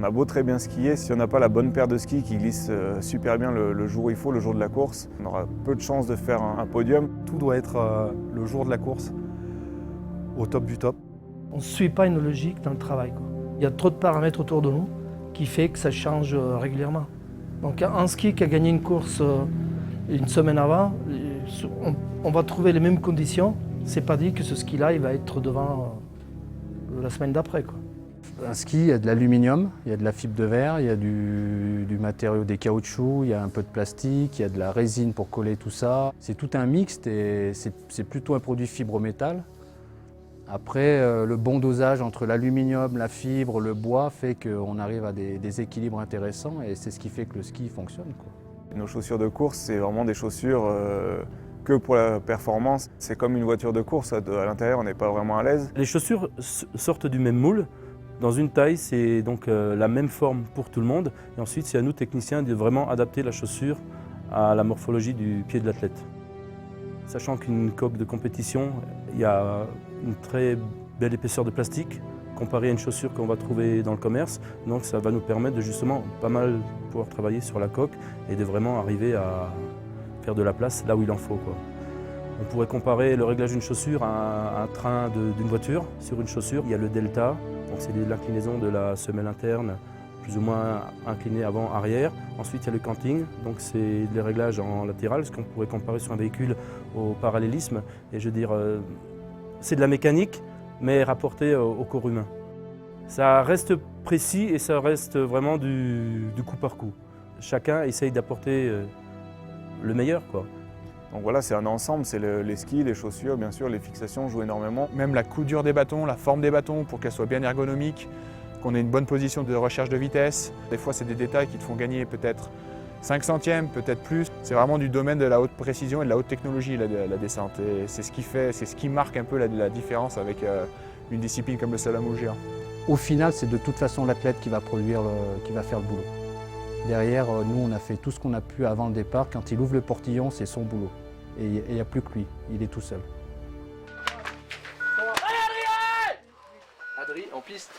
On a beau très bien skier, si on n'a pas la bonne paire de skis qui glisse super bien le jour où il faut, le jour de la course, on aura peu de chances de faire un podium. Tout doit être le jour de la course au top du top. On ne suit pas une logique dans le travail, quoi. Il y a trop de paramètres autour de nous qui fait que ça change régulièrement. Donc un ski qui a gagné une course une semaine avant, on va trouver les mêmes conditions. C'est pas dit que ce ski-là, il va être devant la semaine d'après, quoi. Un ski, il y a de l'aluminium, il y a de la fibre de verre, il y a du matériau, des caoutchoucs, il y a un peu de plastique, il y a de la résine pour coller tout ça. C'est tout un mixte et c'est plutôt un produit fibre-métal. Après, le bon dosage entre l'aluminium, la fibre, le bois fait qu'on arrive à des équilibres intéressants et c'est ce qui fait que le ski fonctionne, quoi. Nos chaussures de course, c'est vraiment des chaussures que pour la performance. C'est comme une voiture de course, à l'intérieur on n'est pas vraiment à l'aise. Les chaussures sortent du même moule. Dans une taille, c'est donc la même forme pour tout le monde. Et ensuite, c'est à nous, techniciens, de vraiment adapter la chaussure à la morphologie du pied de l'athlète. Sachant qu'une coque de compétition, il y a une très belle épaisseur de plastique comparée à une chaussure qu'on va trouver dans le commerce. Donc ça va nous permettre de justement pas mal pouvoir travailler sur la coque et de vraiment arriver à faire de la place là où il en faut, quoi. On pourrait comparer le réglage d'une chaussure à un train d'une voiture. Sur une chaussure, il y a le delta, donc c'est l'inclinaison de la semelle interne, plus ou moins inclinée avant-arrière. Ensuite, il y a le canting, donc c'est les réglages en latéral, ce qu'on pourrait comparer sur un véhicule au parallélisme. Et je veux dire, c'est de la mécanique, mais rapportée au corps humain. Ça reste précis et ça reste vraiment du coup par coup. Chacun essaye d'apporter le meilleur, quoi. Donc voilà, c'est un ensemble, c'est les skis, les chaussures, bien sûr, les fixations jouent énormément. Même la coudure des bâtons, la forme des bâtons pour qu'elle soit bien ergonomique, qu'on ait une bonne position de recherche de vitesse. Des fois, c'est des détails qui te font gagner peut-être 5 centièmes, peut-être plus. C'est vraiment du domaine de la haute précision et de la haute technologie, la descente. Et c'est ce qui fait, c'est ce qui marque un peu la différence avec une discipline comme le slalom ou le géant. Au final, c'est de toute façon l'athlète qui va qui va faire le boulot. Derrière, nous, on a fait tout ce qu'on a pu avant le départ. Quand il ouvre le portillon, c'est son boulot. Et il n'y a plus que lui, il est tout seul. Adrien, en piste.